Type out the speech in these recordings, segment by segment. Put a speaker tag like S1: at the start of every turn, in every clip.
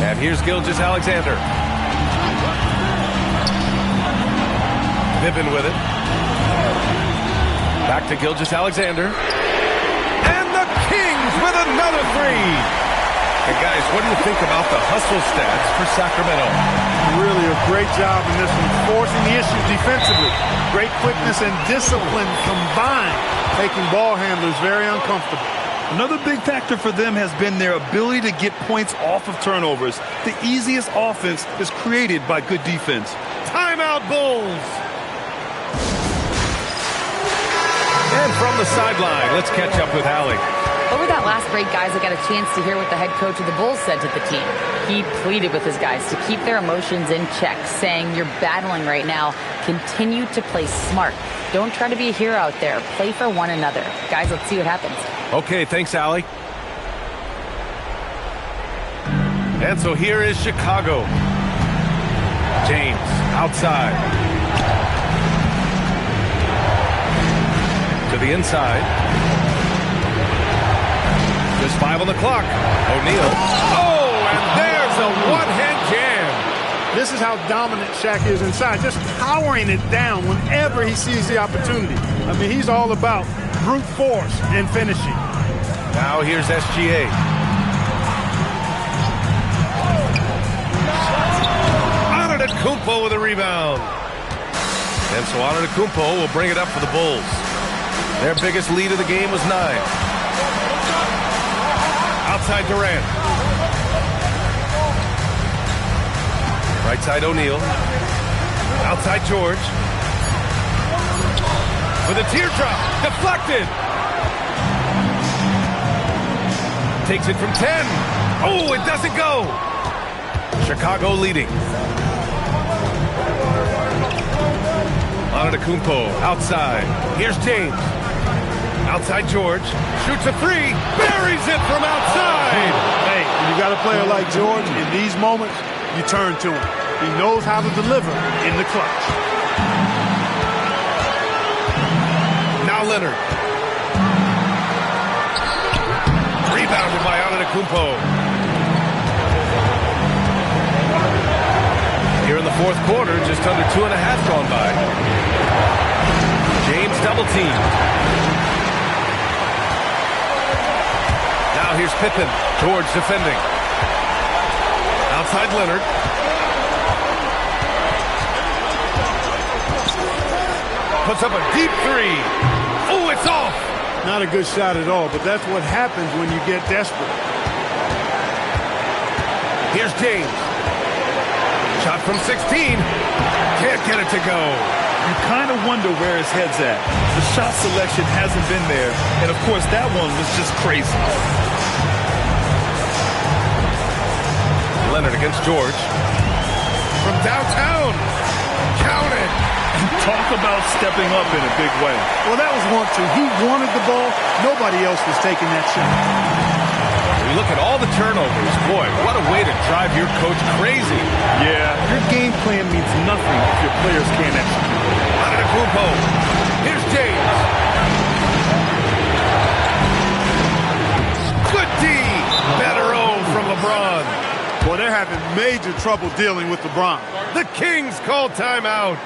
S1: And here's Gilgeous-Alexander. Pippen with it. Back to Gilgeous-Alexander. And the Kings with another three. And guys, what do you think about the hustle stats for Sacramento?
S2: Really a great job in this one, forcing the issue defensively. Great quickness and discipline combined, making ball handlers very uncomfortable.
S3: Another big factor for them has been their ability to get points off of turnovers. The easiest offense is created by good defense.
S1: Timeout, Bulls. And from the sideline, let's catch up with Allie.
S4: Over that last break, guys, I got a chance to hear what the head coach of the Bulls said to the team. He pleaded with his guys to keep their emotions in check, saying, you're battling right now. Continue to play smart. Don't try to be a hero out there. Play for one another. Guys, let's see what happens.
S1: Okay, thanks, Allie. And so here is Chicago. James, outside. To the inside. Just 5 on the clock. O'Neal. Oh, and there's a one-hand jam.
S2: This is how dominant Shaq is inside, just powering it down whenever he sees the opportunity. I mean, he's all about brute force and finishing.
S1: Now here's SGA. Antetokounmpo with a rebound. And so Antetokounmpo will bring it up for the Bulls. Their biggest lead of the game was 9. Outside Durant. Right side O'Neal. Outside George. With a teardrop. Deflected. Takes it from 10. Oh, it doesn't go. Chicago leading. Antetokounmpo outside. Here's James. Outside George. Shoots a 3. Buries it from outside.
S2: Hey, when you got a player like George, in these moments, you turn to him. He knows how to deliver in the clutch.
S1: Now Leonard. Rebounded by Antetokounmpo. Here in the fourth quarter, just under 2.5 gone by. James double teamed. Now here's Pippen. George defending. Outside Leonard. Puts up a deep 3. Oh, it's off.
S2: Not a good shot at all, but that's what happens when you get desperate.
S1: Here's James. Shot from 16. Can't get it to go.
S3: You kind of wonder where his head's at. The shot selection hasn't been there, and of course that one was just crazy.
S1: Leonard against George. From downtown. Count it.
S3: Talk about stepping up in a big way.
S2: Well, that was want to. He wanted the ball. Nobody else was taking that shot.
S1: We look at all the turnovers. Boy, what a way to drive your coach crazy.
S3: Yeah, your game plan means nothing if your players can't execute.
S1: Antetokounmpo. Here's James. Good D. Better O from LeBron.
S2: Well, they're having major trouble dealing with LeBron.
S1: The Kings call timeout.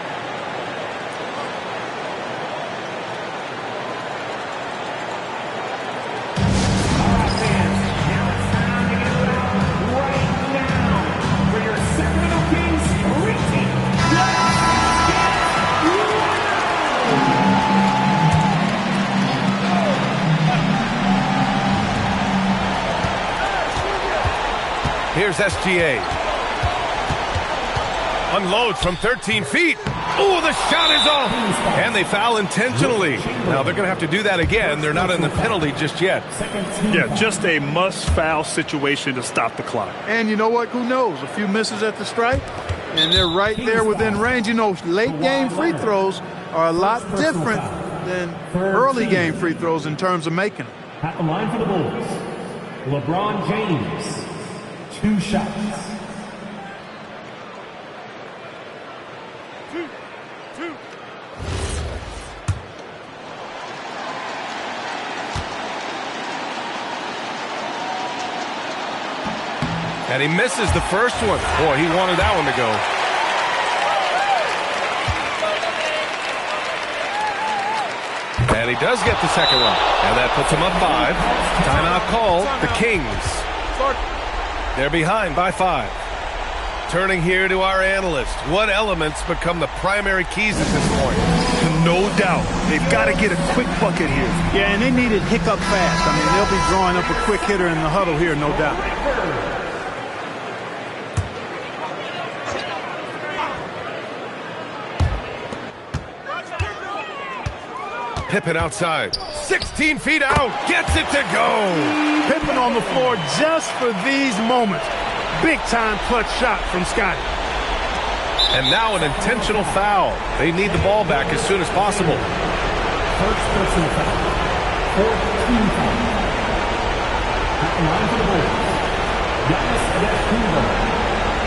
S1: Here's SGA. Unloads from 13 feet. Oh, the shot is off. And they foul intentionally. Now, they're going to have to do that again. They're not in the penalty just yet.
S3: Yeah, just a must-foul situation to stop the clock.
S2: And you know what? Who knows? A few misses at the stripe, and they're right there within range. You know, late-game free throws are a lot different than early-game free throws in terms of making them.
S5: At the line for the Bulls, LeBron James. 2 shots.
S2: Two.
S1: And he misses the first one. Boy, he wanted that one to go. And he does get the second one. And that puts him up 5. Timeout called. The Kings. They're behind by 5. Turning here to our analyst. What elements become the primary keys at this point?
S3: No doubt. They've got to get a quick bucket here.
S2: Yeah, and they need it hiccup fast. I mean, they'll be drawing up a quick hitter in the huddle here, no doubt.
S1: Pippen outside. 16 feet out. Gets it to go.
S6: Pippen on the floor just for these moments. Big-time clutch shot from Scotty.
S1: And now an intentional foul. They need the ball back as soon as possible.
S5: First personal foul. 14 foul. At the line for the Bulls, Giannis Antetokounmpo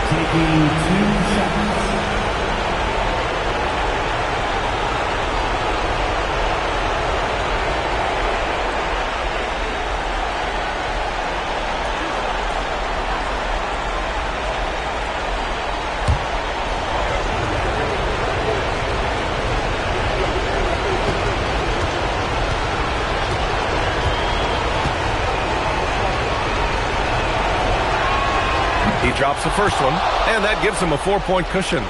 S5: taking 2 shots.
S1: He drops the first one, and that gives him a 4-point cushion.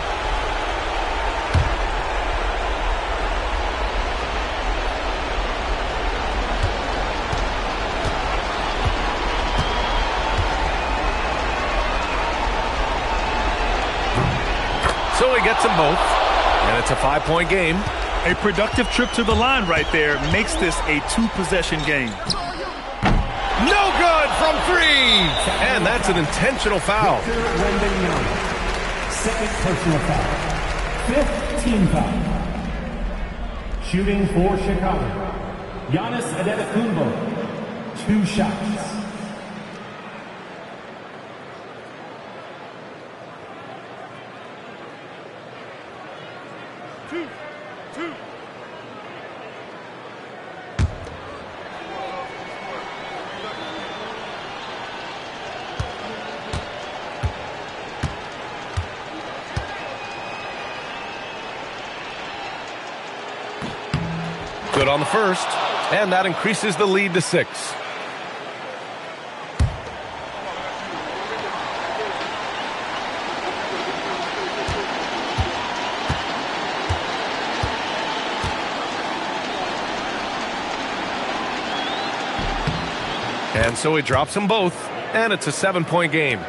S1: So he gets them both, and it's a 5-point game.
S3: A productive trip to the line right there makes this a 2-possession game.
S1: No good from 3! And that's an intentional foul.
S5: Victor Wembanyama. Second personal foul. 5th team foul. Shooting for Chicago, Giannis Antetokounmpo. 2 shots.
S1: Good on the first, and that increases the lead to 6. And so he drops them both, and it's a 7-point game.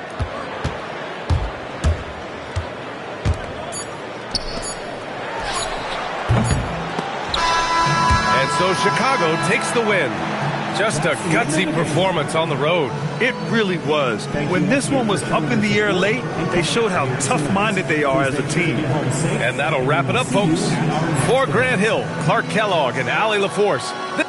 S1: So Chicago takes the win. Just a gutsy performance on the road.
S3: It really was. When this one was up in the air late, they showed how tough-minded they are as a team.
S1: And that'll wrap it up, folks. For Grant Hill, Clark Kellogg, and Allie LaForce.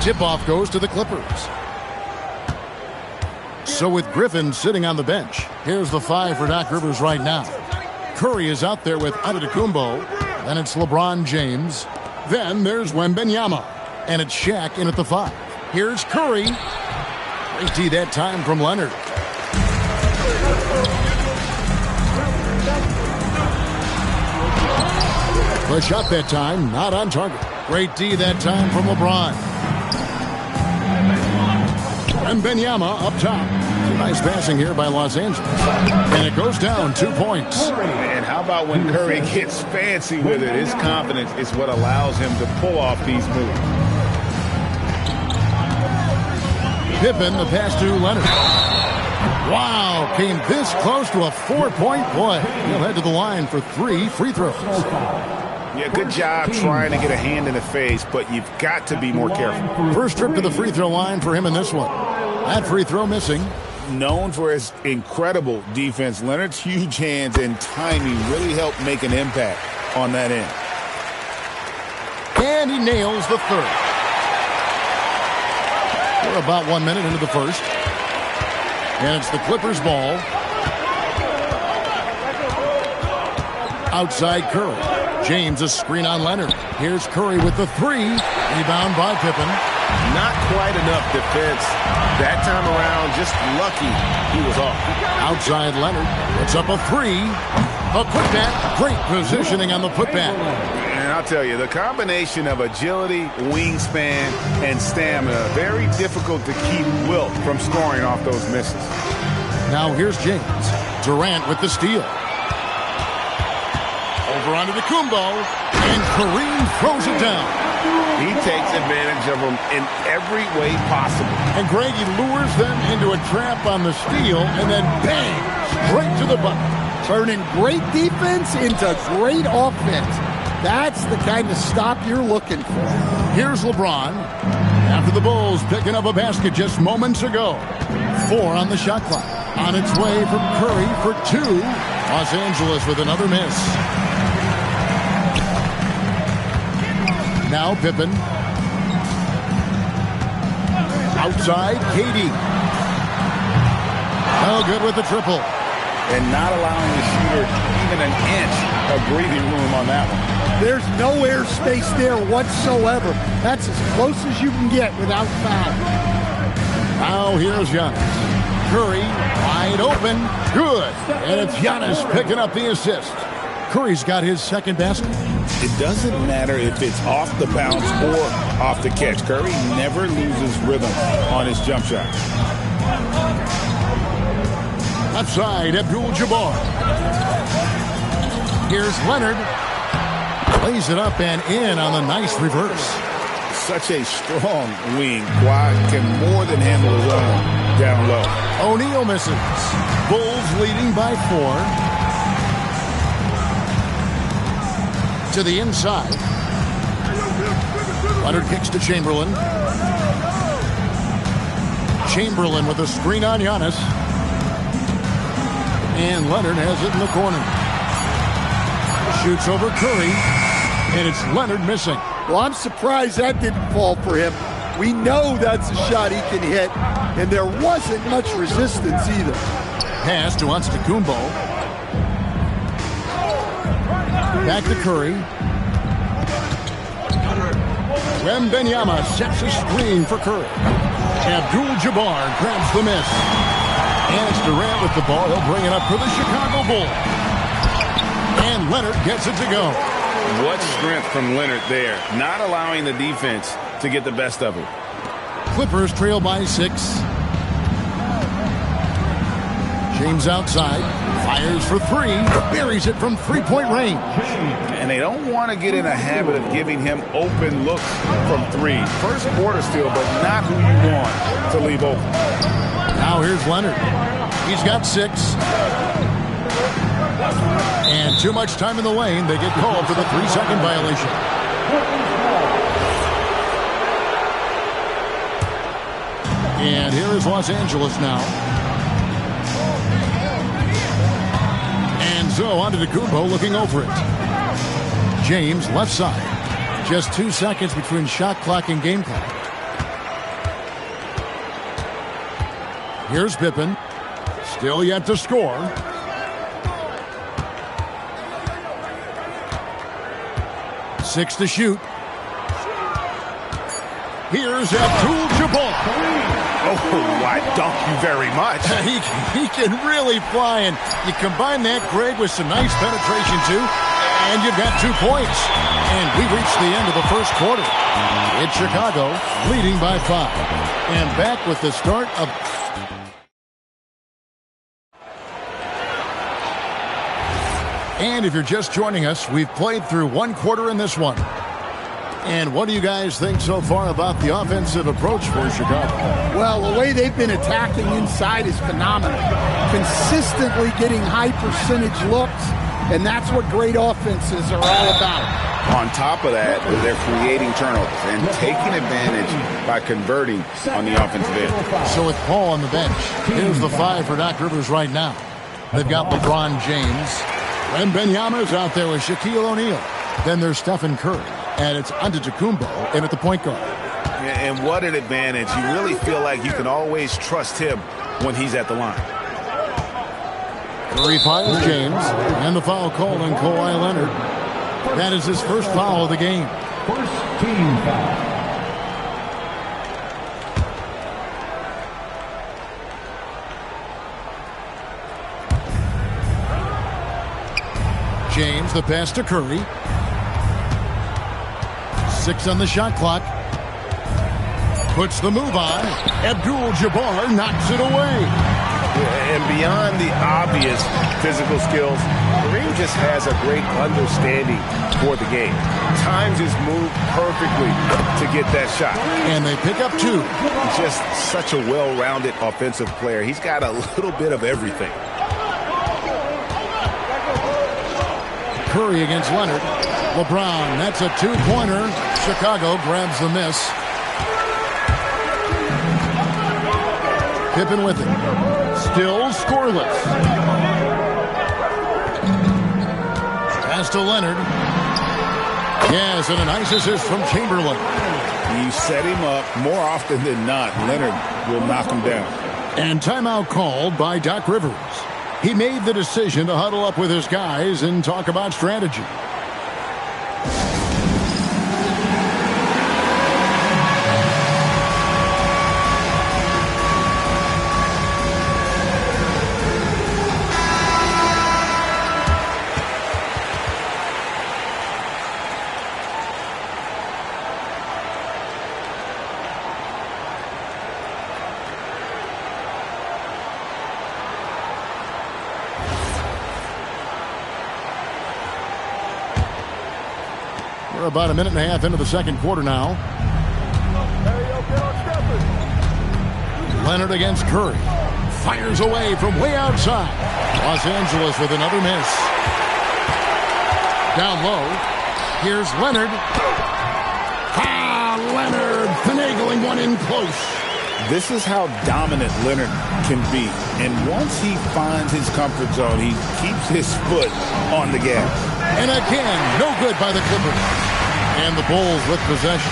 S7: Tip-off goes to the Clippers. So with Griffin sitting on the bench, here's the 5 for Doc Rivers right now. Curry is out there with Antetokounmpo. Then it's LeBron James. Then there's Wembanyama. And it's Shaq in at the 5. Here's Curry. Great D that time from Leonard. The shot that time, not on target. Great D that time from LeBron. Wembanyama up top. Nice passing here by Los Angeles. And it goes down 2 points.
S8: And how about when Curry gets fancy with it? His confidence is what allows him to pull off these moves.
S7: Pippen, the pass to Leonard. Wow, came this close to a 4-point play. He'll head to the line for 3 free throws.
S8: Yeah, good job trying to get a hand in the face, but you've got to be more careful.
S7: First trip to the free throw line for him in this one. That free throw missing.
S8: Known for his incredible defense, Leonard's huge hands and timing really helped make an impact on that end.
S7: And he nails the third. We're about 1 minute into the first. And it's the Clippers ball. Outside Curry. James a screen on Leonard. Here's Curry with the 3. Rebound by Pippen.
S8: Not quite enough defense that time around. Just lucky he was off.
S7: Outside Leonard. Puts up a 3. A putback. Great positioning on the putback.
S8: And I'll tell you, the combination of agility, wingspan, and stamina, very difficult to keep Wilt from scoring off those misses.
S7: Now here's James. Durant with the steal. Over onto the Kumbo, and Kareem throws it down.
S8: He takes advantage of them in every way possible.
S7: And Greg, he lures them into a trap on the steal, and then bang, straight to the bucket.
S9: Turning great defense into great offense. That's the kind of stop you're looking for.
S7: Here's LeBron. After the Bulls picking up a basket just moments ago. 4 on the shot clock. On its way from Curry for 2. Los Angeles with another miss. Now Pippen. Outside, KD. Oh, good with the triple.
S8: and not allowing the shooter even an inch of breathing room on that one.
S9: There's no airspace there whatsoever. That's as close as you can get without foul.
S7: Now here's Giannis. Curry wide open. Good. And it's Giannis picking up the assist. Curry's got his second basket.
S8: It doesn't matter if it's off the bounce or off the catch. Curry never loses rhythm on his jump shot.
S7: Left side, Abdul-Jabbar. Here's Leonard. Lays it up and in on the nice reverse.
S8: Such a strong wing. Kawhi can more than handle his own down low.
S7: O'Neal misses. Bulls leading by 4. To the inside. Leonard kicks to Chamberlain. Chamberlain with a screen on Giannis. And Leonard has it in the corner. Shoots over Curry. And it's Leonard missing.
S9: Well, I'm surprised that didn't fall for him. We know that's a shot he can hit, and there wasn't much resistance either.
S7: Pass to Antetokounmpo. Back to Curry. Wembanyama sets a screen for Curry. Abdul-Jabbar grabs the miss. And it's Durant with the ball. He'll bring it up for the Chicago Bulls. And Leonard gets it to go.
S8: What strength from Leonard there, not allowing the defense to get the best of him.
S7: Clippers trail by 6. James outside, fires for 3, buries it from three-point range.
S8: And they don't want to get in a habit of giving him open looks from 3. First quarter still, but not who you want to leave open.
S7: Now here's Leonard. He's got 6. And too much time in the lane. They get called for the 3-second violation. And here is Los Angeles now. And so Antetokounmpo looking over it. James left side. Just 2 seconds between shot clock and game clock. Here's Pippen. Still yet to score. Six to shoot. Here's Abdul-Jabbar.
S8: Oh, why dunk you very much.
S7: He can really fly, and you combine that, Greg, with some nice penetration, too, and you've got 2 points. And we reached the end of the first quarter. It's Chicago leading by 5. And back with the start of... And if you're just joining us, we've played through 1 quarter in this one. And what do you guys think so far about the offensive approach for Chicago?
S9: Well, the way they've been attacking inside is phenomenal. Consistently getting high percentage looks, and that's what great offenses are all about.
S8: On top of that, they're creating turnovers and taking advantage by converting on the offensive end.
S7: So with Paul on the bench, here's the 5 for Doc Rivers right now. They've got LeBron James. Wembanyama's out there with Shaquille O'Neal. Then there's Stephen Curry. And it's Antetokounmpo in at the point guard.
S8: And what an advantage. You really feel like you can always trust him when he's at the line.
S7: Curry piles James. And the foul called on Kawhi Leonard. That is his first foul of the game.
S5: First team foul.
S7: James, the pass to Curry. 6 on the shot clock. Puts the move on. Abdul-Jabbar knocks it away.
S8: And beyond the obvious physical skills, Kareem just has a great understanding for the game. Times his move perfectly to get that shot.
S7: And they pick up 2.
S8: He's just such a well-rounded offensive player. He's got a little bit of everything.
S7: Curry against Leonard. LeBron, that's a 2-pointer. Chicago grabs the miss. Pippen with it. Still scoreless. Pass to Leonard. Yes, and a nice assist from Chamberlain.
S8: You set him up more often than not. Leonard will knock him down.
S7: And timeout called by Doc Rivers. He made the decision to huddle up with his guys and talk about strategy. We're about a minute and a half into the second quarter now. Leonard against Curry. Fires away from way outside. Los Angeles with another miss. Down low. Here's Leonard. Leonard finagling one in close.
S10: This is how dominant Leonard can be. And once he finds his comfort zone, he keeps his foot on the gas.
S7: And again, no good by the Clippers. And the Bulls with possession.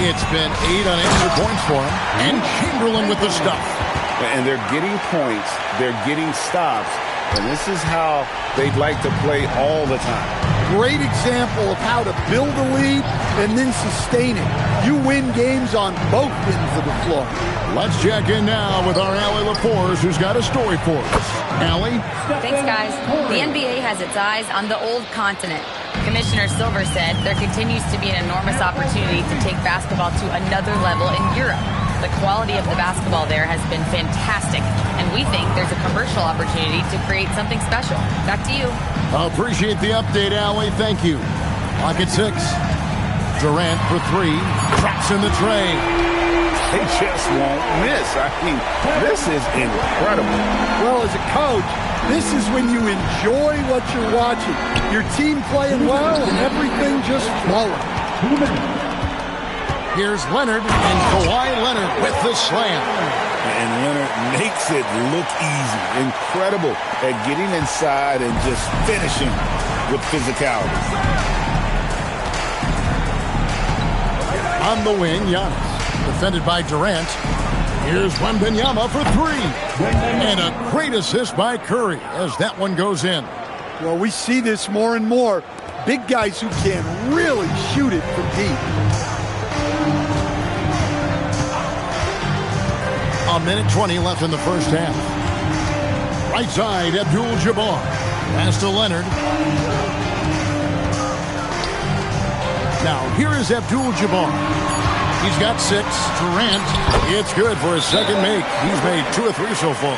S7: It's been 8 unanswered points for him. And Chamberlain with the stuff.
S10: And they're getting points. They're getting stops. And this is how they'd like to play all the time.
S9: Great example of how to build a lead and then sustain it. You win games on both ends of the floor.
S7: Let's check in now with our Allie LaForce, who's got a story for us. Allie?
S4: Thanks, guys. The NBA has its eyes on the old continent. Commissioner Silver said there continues to be an enormous opportunity to take basketball to another level in Europe. The quality of the basketball there has been fantastic, and we think there's a commercial opportunity to create something special. Back to you.
S7: I appreciate the update, Allie. Thank you. Clock at 6. Durant for 3. Drops in the tray.
S10: They just won't miss. I mean, this is incredible.
S9: Well, as a coach, this is when you enjoy what you're watching. Your team playing well and everything just flowing.
S7: Here's Leonard, and Kawhi Leonard with the slam.
S10: And Leonard makes it look easy. Incredible at getting inside and just finishing with physicality.
S7: On the wing, Giannis. Defended by Durant. Here's Wembanyama for 3. And a great assist by Curry as that one goes in.
S9: Well, we see this more and more. Big guys who can really shoot it from deep.
S7: A minute 20 left in the first half. Right side, Abdul-Jabbar. Pass to Leonard. Now, here is Abdul-Jabbar. He's got 6. Durant, it's good for his second make. He's made 2 or 3 so far.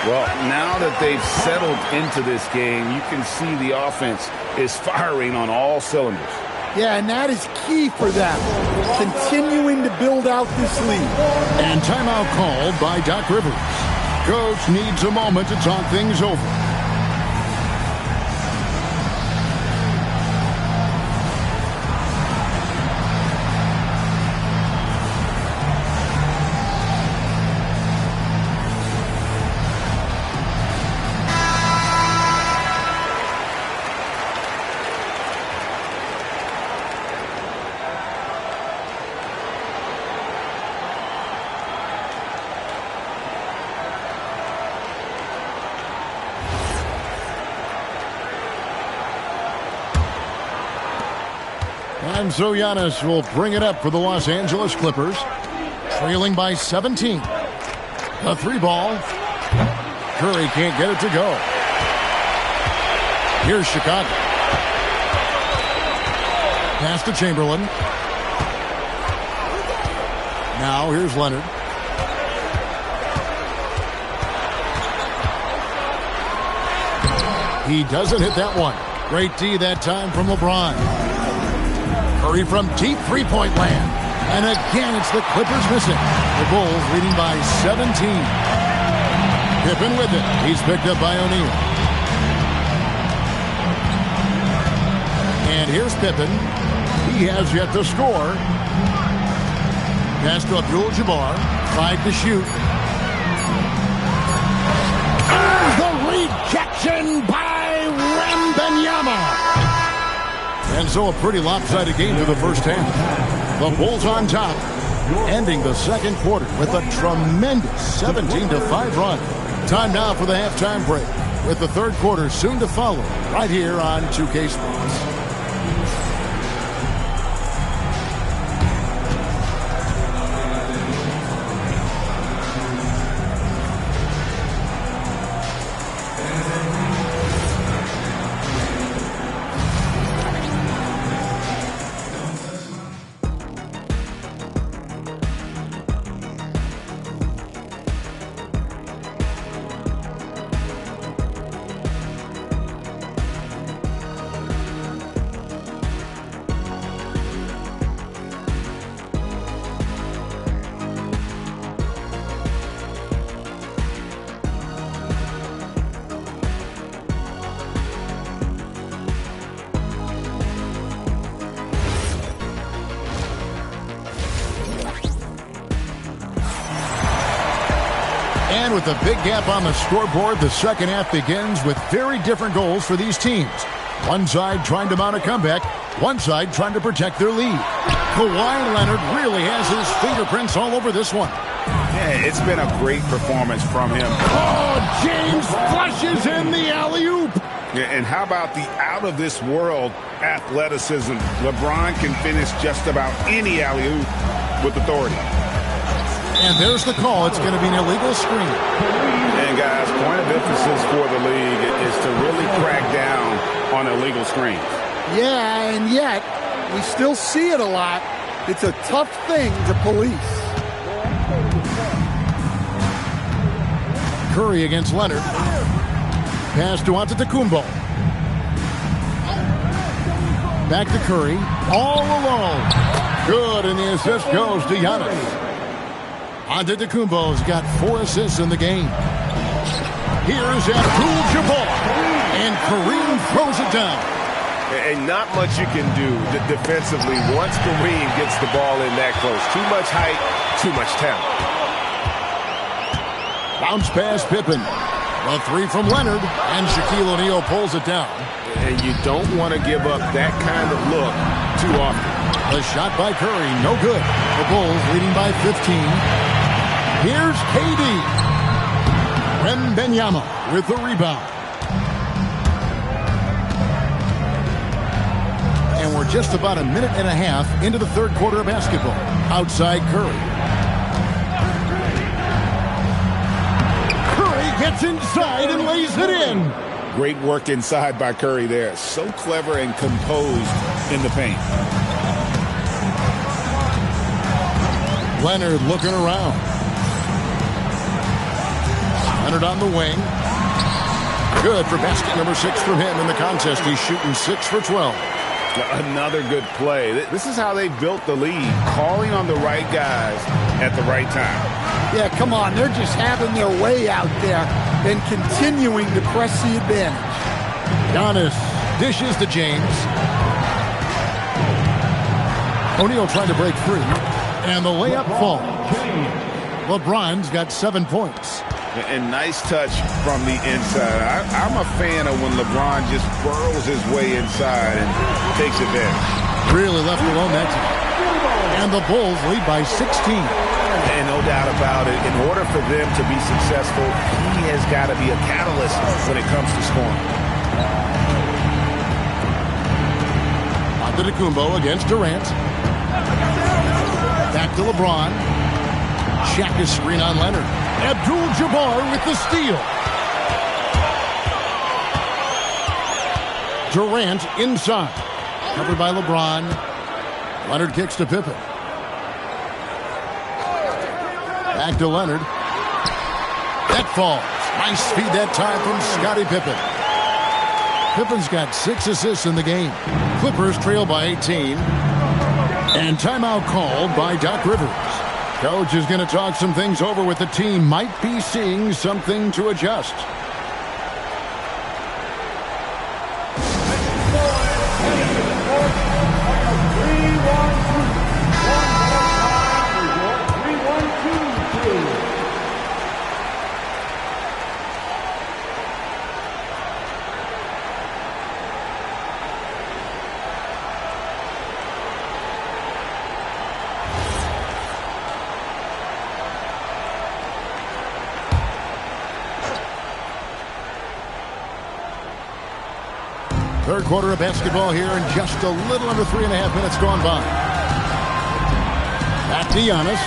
S10: Well, now that they've settled into this game, you can see the offense is firing on all cylinders.
S9: Yeah, and that is key for them, continuing to build out this lead.
S7: And timeout called by Doc Rivers. Coach needs a moment to talk things over. And so Giannis will bring it up for the Los Angeles Clippers, trailing by 17. A 3 ball. Curry can't get it to go. Here's Chicago. Pass to Chamberlain. Now here's Leonard. He doesn't hit that one. Great D that time from LeBron. Curry from deep three-point land. And again, it's the Clippers missing. The Bulls leading by 17. Pippen with it. He's picked up by O'Neal. And here's Pippen. He has yet to score. Pass to Abdul-Jabbar. Tried to shoot. The rejection by Wembanyama. And so a pretty lopsided game to the first half. The Bulls on top, ending the second quarter with a tremendous 17-5 run. Time now for the halftime break, with the third quarter soon to follow, right here on 2K Sports. And with a big gap on the scoreboard, the second half begins with very different goals for these teams. One side trying to mount a comeback, one side trying to protect their lead. Kawhi Leonard really has his fingerprints all over this one.
S10: Yeah, it's been a great performance from him.
S7: Oh, James flushes in the alley-oop.
S10: Yeah, and how about the out-of-this-world athleticism? LeBron can finish just about any alley-oop with authority.
S7: And there's the call. It's going to be an illegal screen.
S10: And, guys, point of emphasis for the league is to really crack down on illegal screens.
S9: Yeah, and yet we still see it a lot. It's a tough thing to police.
S7: Curry against Leonard. Pass to Antetokounmpo. Back to Curry. All alone. Good, and the assist goes to Giannis. Antetokounmpo's got 4 assists in the game. Here's Abdul-Jabbar. And Kareem throws it down.
S8: And not much you can do defensively once Kareem gets the ball in that close. Too much height, too much talent.
S7: Bounce pass Pippen. A 3 from Leonard. And Shaquille O'Neal pulls it down.
S8: And you don't want to give up that kind of look too often.
S7: The shot by Curry, no good. The Bulls leading by 15. Here's KD. Wembanyama with the rebound. And we're just about a minute and a half into the third quarter of basketball. Outside Curry. Curry gets inside and lays it in.
S10: Great work inside by Curry there. So clever and composed in the paint.
S7: Leonard looking around. Leonard on the wing. Good for basket number 6 from him in the contest. He's shooting 6 for 12.
S10: Another good play. This is how they built the lead, calling on the right guys at the right time.
S9: Yeah, come on. They're just having their way out there and continuing to press the advantage.
S7: Giannis dishes to James. O'Neal trying to break free. And the layup falls. LeBron's got 7 points.
S10: And nice touch from the inside. I'm a fan of when LeBron just burrows his way inside and takes advantage.
S7: Really left alone that time. And the Bulls lead by 16.
S8: And no doubt about it, in order for them to be successful, he has got to be a catalyst when it comes to scoring.
S7: Antetokounmpo against Durant. Back to LeBron. Shaq is screen on Leonard. Abdul-Jabbar with the steal. Durant inside. Covered by LeBron. Leonard kicks to Pippen. Back to Leonard. That falls. Nice feed that time from Scottie Pippen. Pippen's got 6 assists in the game. Clippers trail by 18. And timeout called by Doc Rivers. Coach is going to talk some things over with the team. Might be seeing something to adjust. Third quarter of basketball here and just a little under 3.5 minutes gone by. Back to Giannis.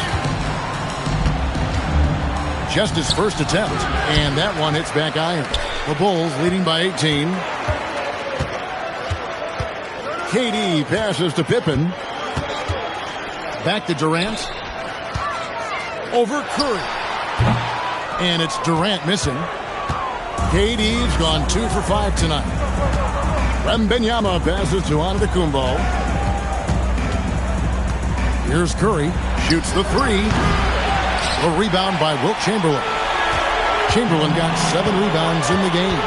S7: Just his first attempt, and that one hits back iron. The Bulls leading by 18. KD passes to Pippen. Back to Durant. Over Curry. And it's Durant missing. KD's gone 2 for 5 tonight. Wembanyama passes to Antetokounmpo. Here's Curry. Shoots the three. A rebound by Wilt Chamberlain. Chamberlain got 7 rebounds in the game.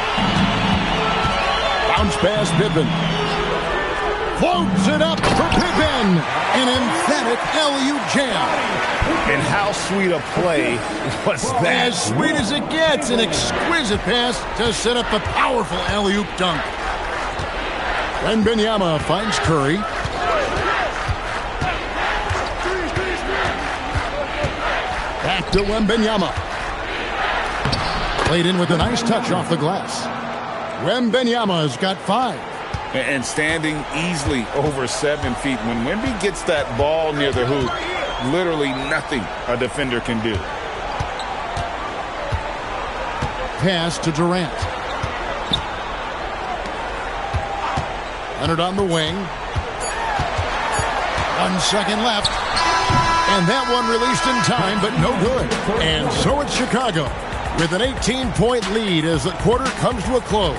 S7: Bounce pass Pippen. Floats it up for Pippen. An emphatic alley-oop jam.
S8: And how sweet a play was that?
S7: As sweet as it gets. An exquisite pass to set up the powerful alley-oop dunk. Wembanyama finds Curry. Back to Wembanyama. Played in with a nice touch off the glass. Wembanyama's got 5.
S10: And standing easily over 7 feet. When Wemby gets that ball near the hoop, literally nothing a defender can do.
S7: Pass to Durant. Leonard on the wing. 1 second left. And that one released in time, but no good. And so it's Chicago with an 18-point lead as the quarter comes to a close.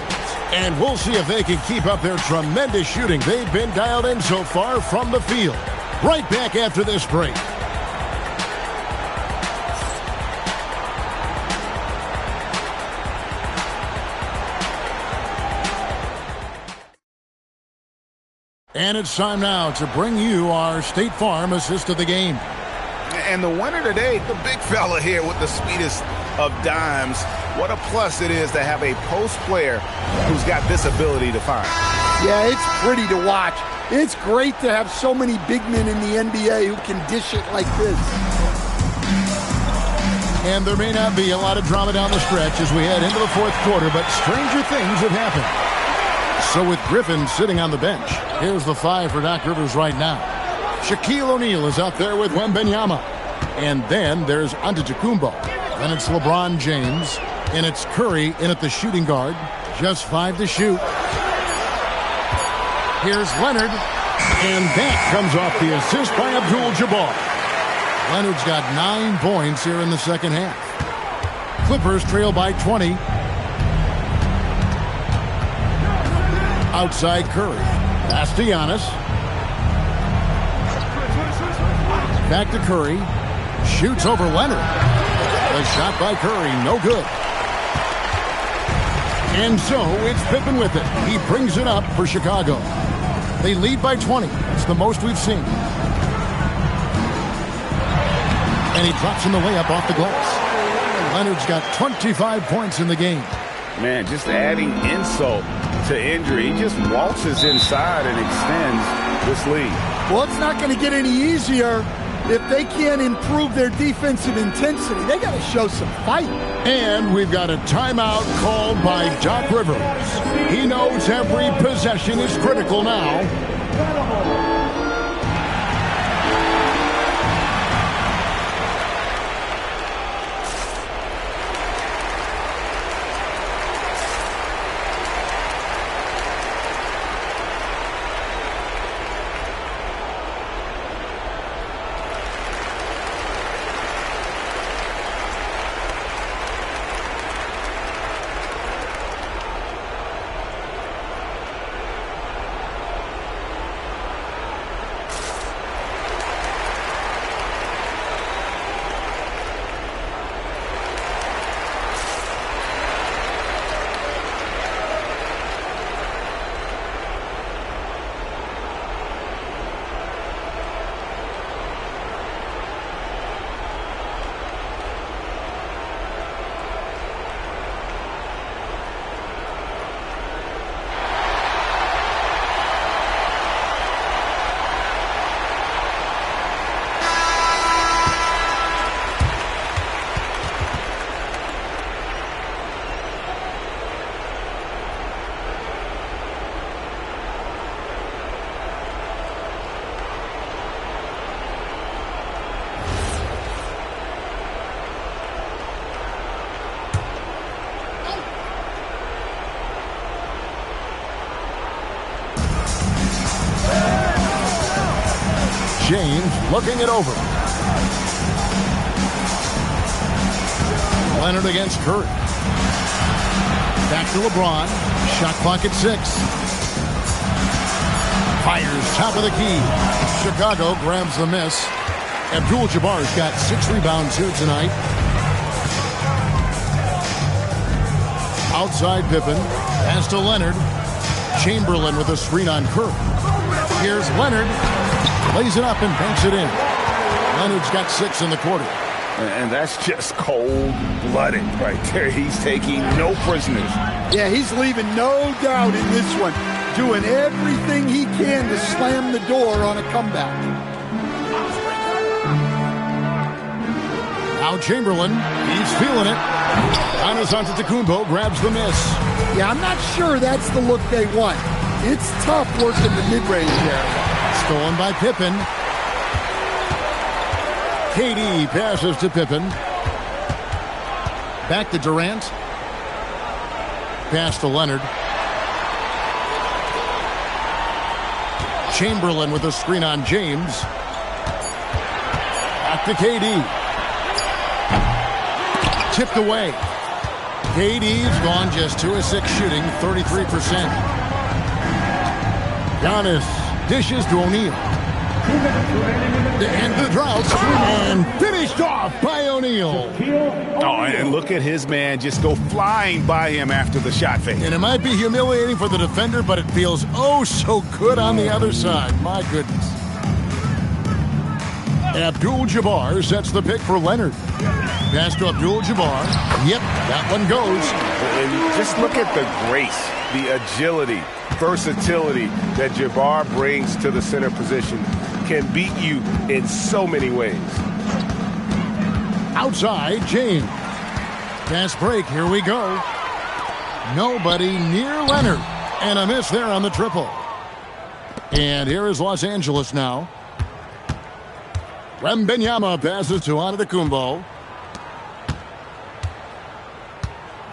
S7: And we'll see if they can keep up their tremendous shooting they've been dialed in so far from the field. Right back after this break. And it's time now to bring you our State Farm assist of the game.
S8: And the winner today, the big fella here with the sweetest of dimes. What a plus it is to have a post player who's got this ability to find.
S9: Yeah, it's pretty to watch. It's great to have so many big men in the NBA who can dish it like this.
S7: And there may not be a lot of drama down the stretch as we head into the fourth quarter, but stranger things have happened. So with Griffin sitting on the bench, here's the 5 for Doc Rivers right now. Shaquille O'Neal is out there with Wembanyama. And then there's Antetokounmpo. Then it's LeBron James. And it's Curry in at the shooting guard. Just 5 to shoot. Here's Leonard. And that comes off the assist by Abdul-Jabbar. Leonard's got 9 points here in the second half. Clippers trail by 20. Outside Curry. Pass to Giannis. Back to Curry. Shoots over Leonard. A shot by Curry. No good. And so it's Pippen with it. He brings it up for Chicago. They lead by 20. It's the most we've seen. And he drops in the layup off the glass. Leonard's got 25 points in the game.
S8: Man, just adding insult to injury. He just waltzes inside and extends this lead.
S9: Well, it's not going to get any easier if they can't improve their defensive intensity. They got to show some fight.
S7: And we've got a timeout called by Doc Rivers. He knows every possession is critical now. James looking it over. Leonard against Curry. Back to LeBron. Shot clock at 6. Fires top of the key. Chicago grabs the miss. Abdul-Jabbar's got 6 rebounds here tonight. Outside Pippen. Pass to Leonard. Chamberlain with a screen on Curry. Here's Leonard. Lays it up and banks it in. Leonard's got 6 in the quarter.
S10: And that's just cold-blooded right there. He's taking no prisoners.
S9: Yeah, he's leaving no doubt in this one. Doing everything he can to slam the door on a comeback.
S7: Now Chamberlain, he's feeling it. Giannis Antetokounmpo grabs the miss.
S9: Yeah, I'm not sure that's the look they want. It's tough working the mid-range area.
S7: Stolen by Pippen. KD passes to Pippen. Back to Durant. Pass to Leonard. Chamberlain with a screen on James. Back to KD. Tipped away. KD's gone just 2 of 6 shooting, 33%. Giannis dishes to O'Neal. To end the drought, and finished off by O'Neal.
S10: Oh, and look at his man just go flying by him after the shot fake.
S7: And it might be humiliating for the defender, but it feels oh so good on the other side. My goodness. Abdul-Jabbar sets the pick for Leonard. Pass to Abdul-Jabbar. Yep, that one goes.
S8: And just look at the grace, the agility, versatility that Jabbar brings to the center position. Can beat you in so many ways.
S7: Outside, James. Fast break, here we go. Nobody near Leonard. And a miss there on the triple. And here is Los Angeles now. Wembanyama passes to Antetokounmpo.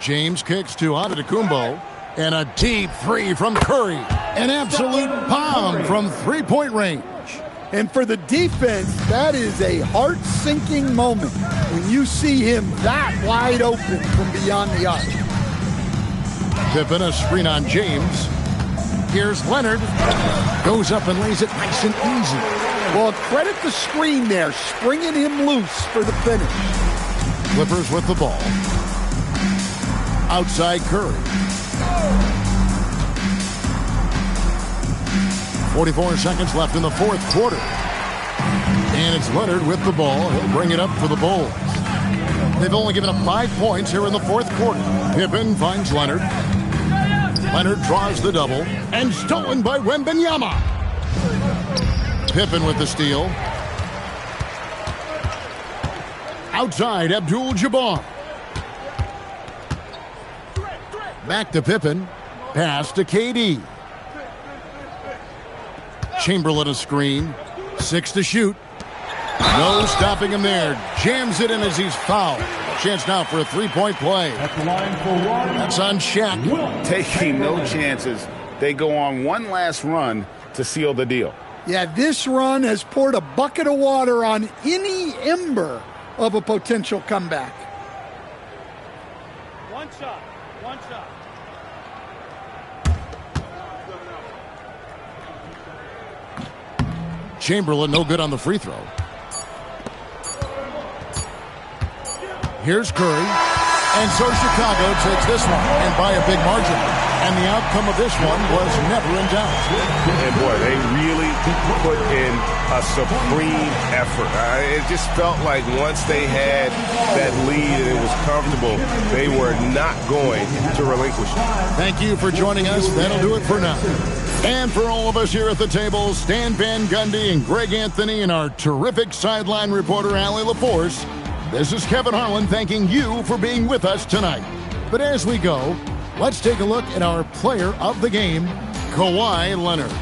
S7: James kicks to Antetokounmpo. And a deep 3 from Curry. An absolute bomb from three-point range.
S9: And for the defense, that is a heart-sinking moment when you see him that wide open from beyond the arc.
S7: Pippen, a screen on James. Here's Leonard. Goes up and lays it nice and easy.
S9: Well, credit the screen there, springing him loose for the finish.
S7: Clippers with the ball. Outside Curry. 44 seconds left in the fourth quarter. And it's Leonard with the ball. He'll bring it up for the Bulls. They've only given up 5 points here in the fourth quarter. Pippen finds Leonard. Leonard draws the double. And stolen by Wembanyama. Pippen with the steal. Outside, Abdul-Jabbar. Back to Pippen. Pass to KD. Chamberlain a screen. 6 to shoot. No stopping him there. Jams it in as he's fouled. Chance now for a three-point play. That's on Shaq.
S10: Taking no chances. They go on one last run to seal the deal.
S9: Yeah, this run has poured a bucket of water on any ember of a potential comeback.
S6: One shot. One shot.
S7: Chamberlain no good on the free throw. Here's Curry. And so Chicago takes this one, and by a big margin. And the outcome of this one was never in doubt.
S8: And boy, they really put in a supreme effort. It just felt like once they had that lead and it was comfortable, they were not going to relinquish it.
S7: Thank you for joining us. That'll do it for now. And for all of us here at the table, Stan Van Gundy and Greg Anthony and our terrific sideline reporter, Allie LaForce, this is Kevin Harlan thanking you for being with us tonight. But as we go, let's take a look at our player of the game, Kawhi Leonard.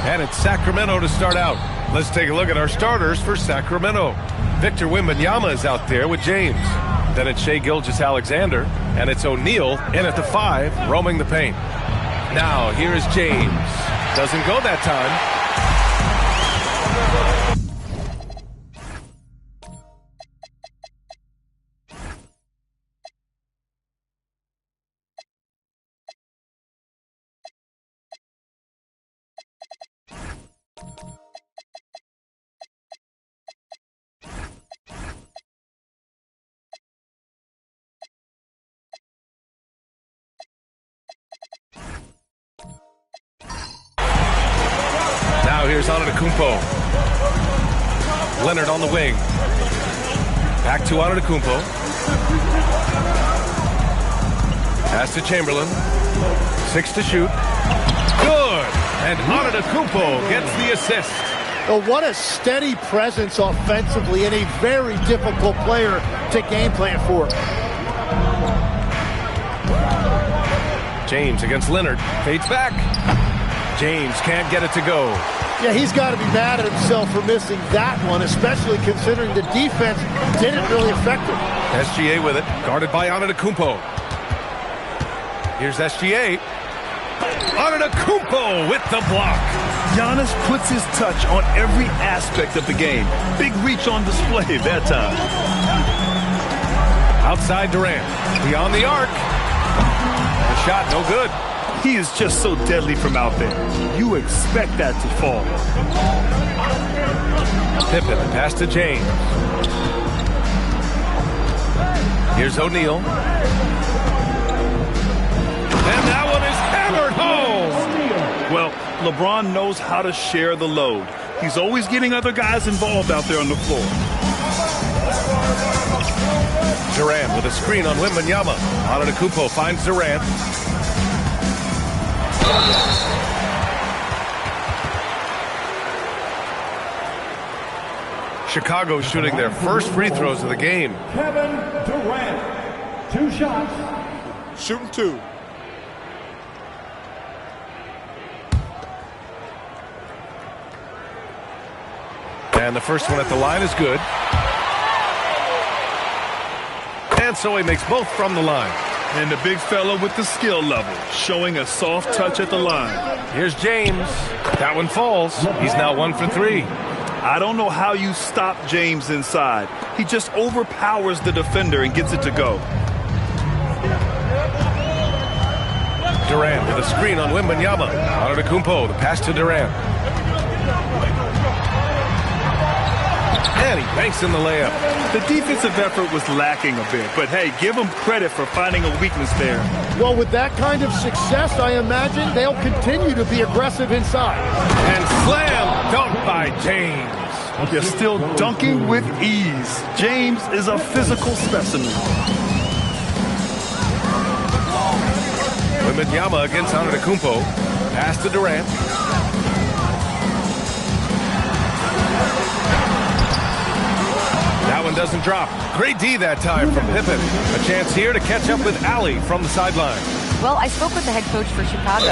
S1: And it's Sacramento to start out. Let's take a look at our starters for Sacramento. Victor Wembanyama is out there with James. Then it's Shai Gilgeous-Alexander, and it's O'Neal in at the 5, roaming the paint. Now, here is James. Doesn't go that time. Now here's Antetokounmpo. Leonard on the wing. Back to Antetokounmpo. Pass to Chamberlain. 6 to shoot. Good! And Antetokounmpo gets the assist.
S11: Well, what a steady presence offensively and a very difficult player to game plan for.
S1: James against Leonard. Fades back. James can't get it to go.
S11: Yeah, he's got to be mad at himself for missing that one, especially considering the defense didn't really affect him.
S1: SGA with it, guarded by Antetokounmpo. Here's SGA. Antetokounmpo with the block.
S3: Giannis puts his touch on every aspect of the game. Big reach on display that time.
S1: Outside Durant. Beyond the arc. The shot no good.
S3: He is just so deadly from out there. You expect that to fall.
S1: Pippen, pass to James. Here's O'Neal. And that one is hammered home.
S3: Well, LeBron knows how to share the load. He's always getting other guys involved out there on the floor.
S1: Durant with a screen on Wembanyama. Antetokounmpo finds Durant. Chicago shooting their first free throws of the game.
S5: Kevin Durant, 2 shots.
S6: Shooting 2.
S1: And the first one at the line is good. And so he makes both from the line.
S3: And the big fella with the skill level, showing a soft touch at the line.
S1: Here's James. That one falls. He's now 1 for 3.
S3: I don't know how you stop James inside. He just overpowers the defender and gets it to go.
S1: Durant with a screen on Wembanyama. Antetokounmpo, the pass to Durant. And he banks in the layup.
S3: The defensive effort was lacking a bit, but hey, give them credit for finding a weakness there.
S11: Well, with that kind of success, I imagine they'll continue to be aggressive inside.
S1: And slam dunk by James.
S3: They're still dunking with ease. James is a physical specimen.
S1: Wembanyama against Antetokounmpo. Pass to Durant. That one doesn't drop. Great D that time from Pippen. A chance here to catch up with Allie from the sideline.
S4: Well, I spoke with the head coach for Chicago.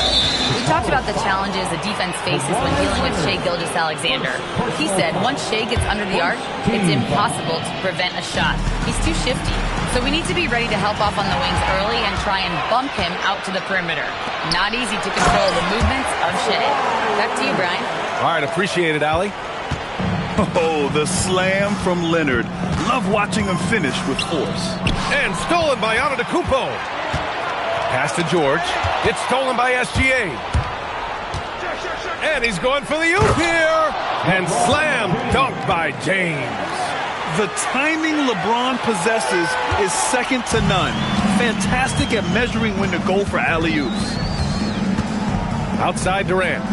S4: We talked about the challenges the defense faces when dealing with Shai Gilgeous-Alexander. He said once Shai gets under the arc, it's impossible to prevent a shot. He's too shifty. So we need to be ready to help off on the wings early and try and bump him out to the perimeter. Not easy to control the movements of Shai. Back to you, Brian.
S1: All right, appreciate it, Allie.
S3: Oh, the slam from Leonard. Love watching him finish with force.
S1: And stolen by Antetokounmpo. Pass to George. It's stolen by SGA. And he's going for the oop here. And slam dunked by James.
S3: The timing LeBron possesses is second to none. Fantastic at measuring when to go for alley-oops.
S1: Outside Durant.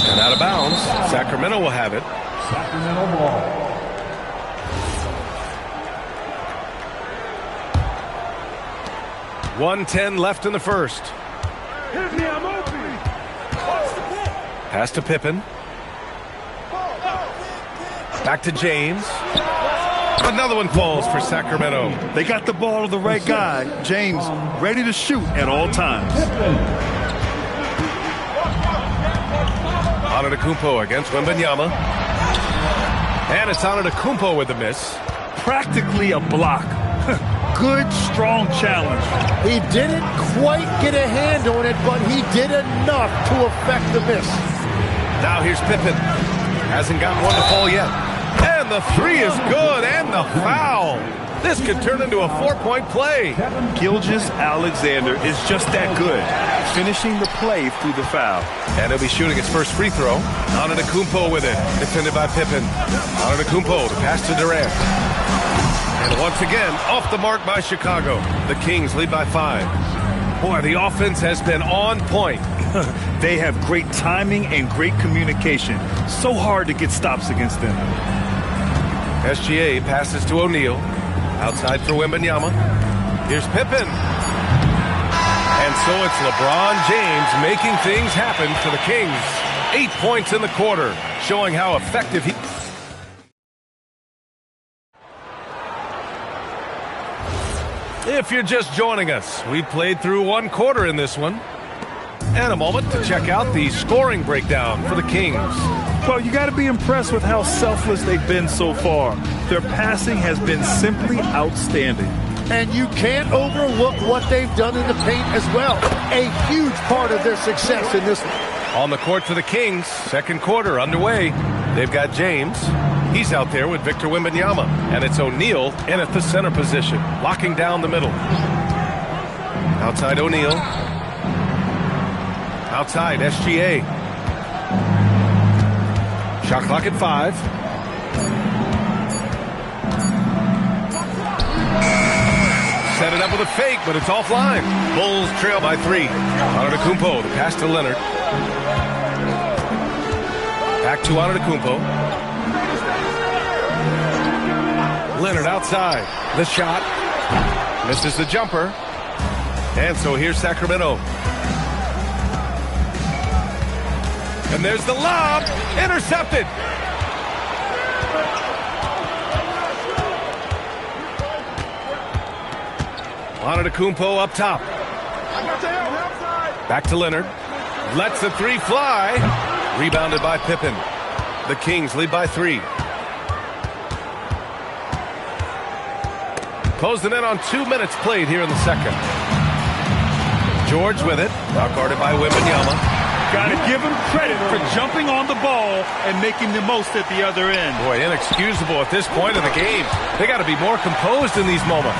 S1: And out of bounds. Sacramento will have it.
S5: Sacramento ball.
S1: .110 left in the first.
S6: Hit me, I'm open.
S1: Pass to Pippen. Back to James. Another one falls for Sacramento.
S3: They got the ball to the right guy. James ready to shoot at all times.
S1: Antetokounmpo against Wembanyama. And it's Antetokounmpo with the miss.
S3: Practically a block. Good, strong challenge.
S11: He didn't quite get a hand on it, but he did enough to affect the miss.
S1: Now here's Pippen. Hasn't got one to fall yet. And the three is good, and the foul. This could turn into a 4-point play.
S3: Gilgeous-Alexander is just that good, finishing the play through the foul.
S1: And he'll be shooting his first free throw. Antetokounmpo with it, defended by Pippen. Antetokounmpo, the pass to Durant. And once again, off the mark by Chicago. The Kings lead by 5. Boy, the offense has been on point.
S3: They have great timing and great communication. So hard to get stops against them.
S1: SGA passes to O'Neal. Outside for Wembanyama. Here's Pippen. And so it's LeBron James making things happen for the Kings. 8 points in the quarter, showing how effective he... If you're just joining us, we played through one quarter in this one. And a moment to check out the scoring breakdown for the Kings.
S3: Well, you got to be impressed with how selfless they've been so far. Their passing has been simply outstanding.
S11: And you can't overlook what they've done in the paint as well. A huge part of their success in this one.
S1: On the court for the Kings, second quarter underway. They've got James. He's out there with Victor Wembanyama. And it's O'Neal in at the center position, locking down the middle. Outside O'Neal. Outside SGA. Shot clock at 5. Set it up with a fake, but it's offline. Bulls trail by 3. Antetokounmpo, the pass to Leonard. Back to Antetokounmpo. Leonard outside. The shot. Misses the jumper. And so here's Sacramento. And there's the lob. Intercepted. Antetokounmpo up top. Back to Leonard. Lets the three fly. Rebounded by Pippen. The Kings lead by 3. Closing in on 2 minutes played here in the second. George with it. Now guarded by Wembanyama.
S3: Got to give him credit for jumping on the ball and making the most at the other end.
S1: Boy, inexcusable at this point of the game. They got to be more composed in these moments.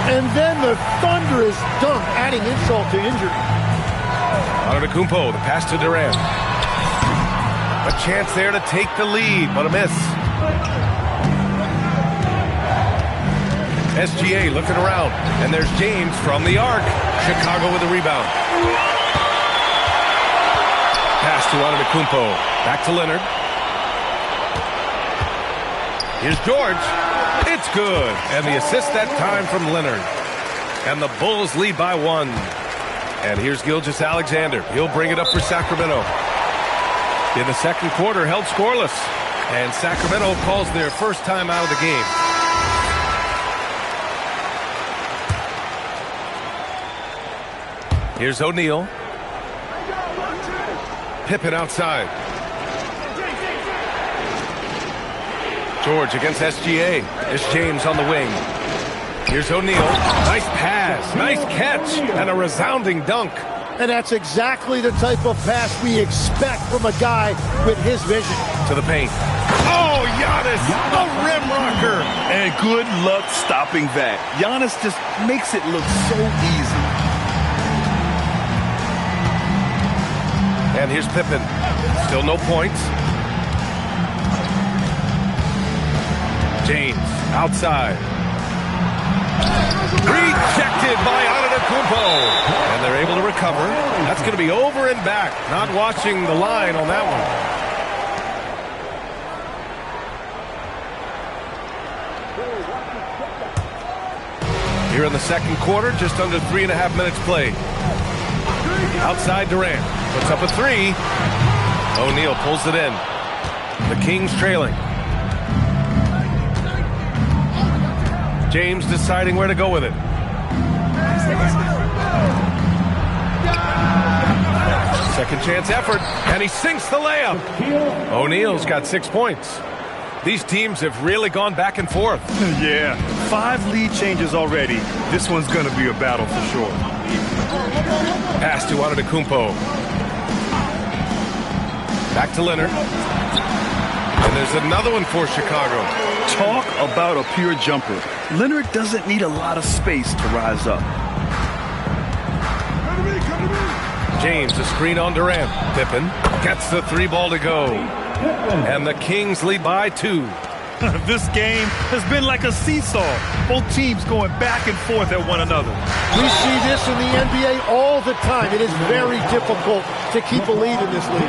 S11: And then the thunderous dunk, adding insult to injury.
S1: Antetokounmpo, the pass to Durant. A chance there to take the lead, but a miss. SGA looking around, and there's James from the arc. Chicago with the rebound. Pass to Antetokounmpo. Back to Leonard. Here's George. It's good. And the assist that time from Leonard. And the Bulls lead by 1. And here's Gilgeous-Alexander. He'll bring it up for Sacramento. In the second quarter, held scoreless. And Sacramento calls their first time out of the game. Here's O'Neal. Pippen outside. George against SGA. It's James on the wing. Here's O'Neal. Nice pass, nice catch, and a resounding dunk.
S11: And that's exactly the type of pass we expect from a guy with his vision.
S1: To the paint. Oh, Giannis, a rim rocker.
S3: And good luck stopping that. Giannis just makes it look so easy.
S1: And here's Pippen. Still no points. James outside. Rejected by Antetokounmpo. And they're able to recover. That's going to be over and back. Not watching the line on that one. Here in the second quarter, just under 3.5 minutes played. Outside Durant. Puts up a 3. O'Neal pulls it in. The Kings trailing. James deciding where to go with it. Second chance effort, and he sinks the layup. O'Neal's got 6 points. These teams have really gone back and forth.
S3: Yeah, 5 lead changes already. This one's going to be a battle for sure.
S1: Pass to Antetokounmpo. Back to Leonard. And there's another one for Chicago.
S3: Talk about a pure jumper. Leonard doesn't need a lot of space to rise up.
S1: James, a screen on Durant. Pippen gets the 3 ball to go. And the Kings lead by 2.
S3: This game has been like a seesaw. Both teams going back and forth at one another.
S11: We see this in the NBA all the time. It is very difficult to keep a lead in this league.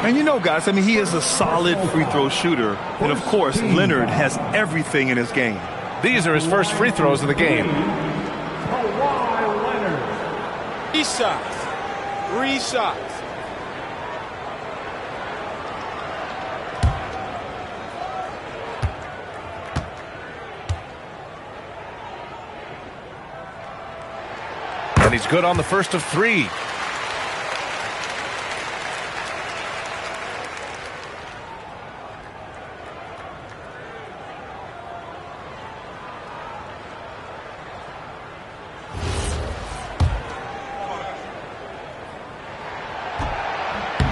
S3: And you know, guys, I mean, he is a solid free throw shooter. And, of course, Leonard has everything in his game.
S1: These are his first free throws of the game.
S6: Three shots. 3 shots.
S1: And he's good on the first of 3.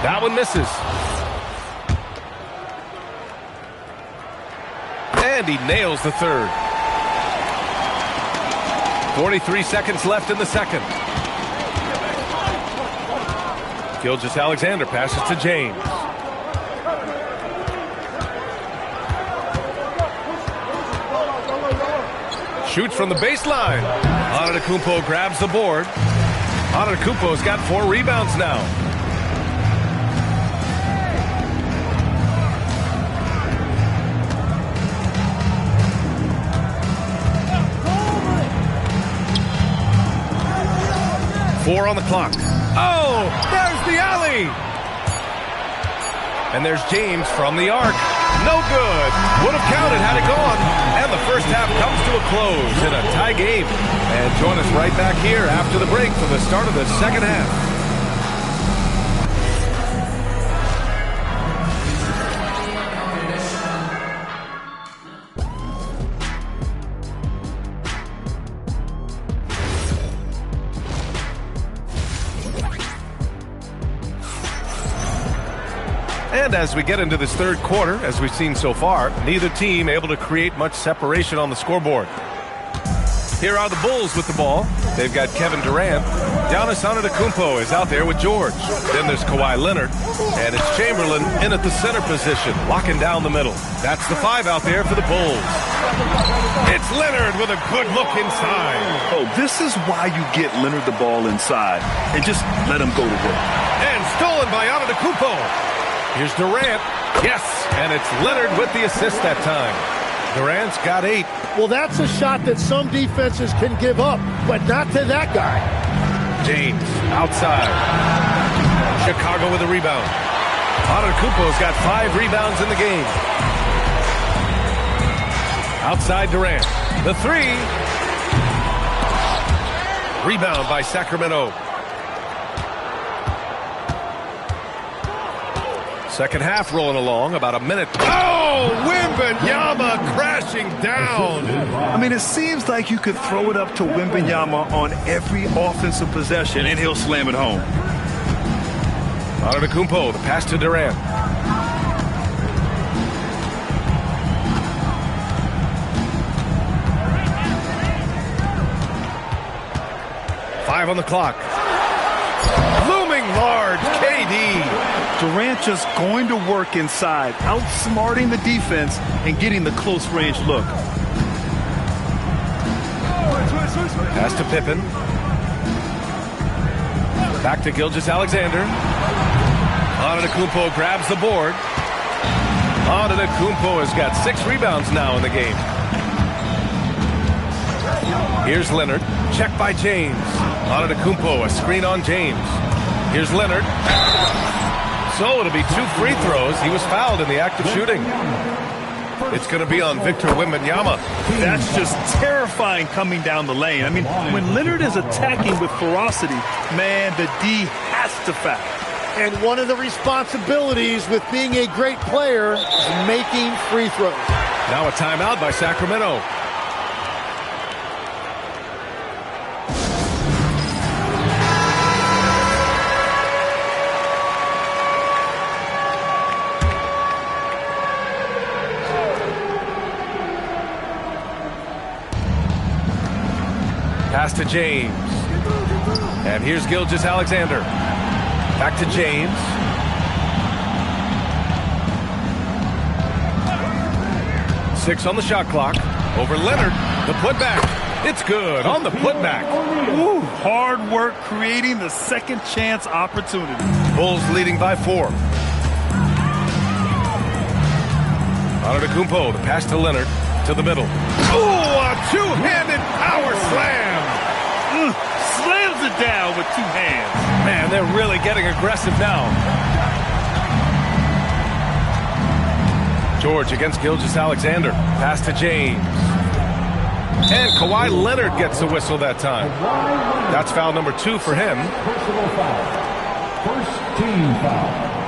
S1: That one misses. And he nails the third. 43 seconds left in the second. Gilgeous-Alexander passes to James. Shoots from the baseline. Antetokounmpo grabs the board. Antetokounmpo's got 4 rebounds now. Four on the clock. Oh, there's the alley. And there's James from the arc. No good. Would have counted had it gone. And the first half comes to a close in a tie game. And join us right back here after the break for the start of the second half. And as we get into this third quarter, as we've seen so far, neither team able to create much separation on the scoreboard. Here are the Bulls with the ball. They've got Kevin Durant. Giannis Antetokounmpo is out there with George. Then there's Kawhi Leonard. And it's Chamberlain in at the center position, locking down the middle. That's the 5 out there for the Bulls. It's Leonard with a good look inside.
S3: Oh, this is why you get Leonard the ball inside and just let him go to work.
S1: And stolen by Antetokounmpo. Here's Durant. Yes, and it's Leonard with the assist that time. Durant's got 8.
S11: Well, that's a shot that some defenses can give up, but not to that guy.
S1: James outside. Chicago with a rebound. Antetokounmpo's got 5 rebounds in the game. Outside Durant. The 3. Rebound by Sacramento. Second half rolling along, about a minute. Oh, Wembanyama crashing down.
S3: I mean, it seems like you could throw it up to Wembanyama on every offensive possession, and he'll slam it home.
S1: Antetokounmpo, the pass to Durant. Five on the clock. Looming large, KD.
S3: Durant just going to work inside, outsmarting the defense and getting the close-range look.
S1: Pass to Pippen. Back to Gilgeous-Alexander. Antetokounmpo grabs the board. Antetokounmpo has got 6 rebounds now in the game. Here's Leonard. Check by James. Antetokounmpo, a screen on James. Here's Leonard. So it'll be 2 free throws. He was fouled in the act of shooting. It's going to be on Victor Wembanyama.
S3: That's just terrifying coming down the lane. I mean, when Leonard is attacking with ferocity, man, the D has to foul.
S11: And one of the responsibilities with being a great player is making free throws.
S1: Now a timeout by Sacramento. Pass to James. And here's Gilgeous-Alexander. Back to James. Six on the shot clock. Over Leonard. The putback. It's good on the putback.
S3: Ooh, hard work creating the second chance opportunity.
S1: Bulls leading by 4. Antetokounmpo, the pass to Leonard. To the middle. Oh, a two-handed power slam.
S3: Slams it down with 2 hands.
S1: Man, they're really getting aggressive now. George against Gilgeous-Alexander. Pass to James. And Kawhi Leonard gets the whistle that time. That's foul number 2 for him.
S5: Personal foul. First team foul.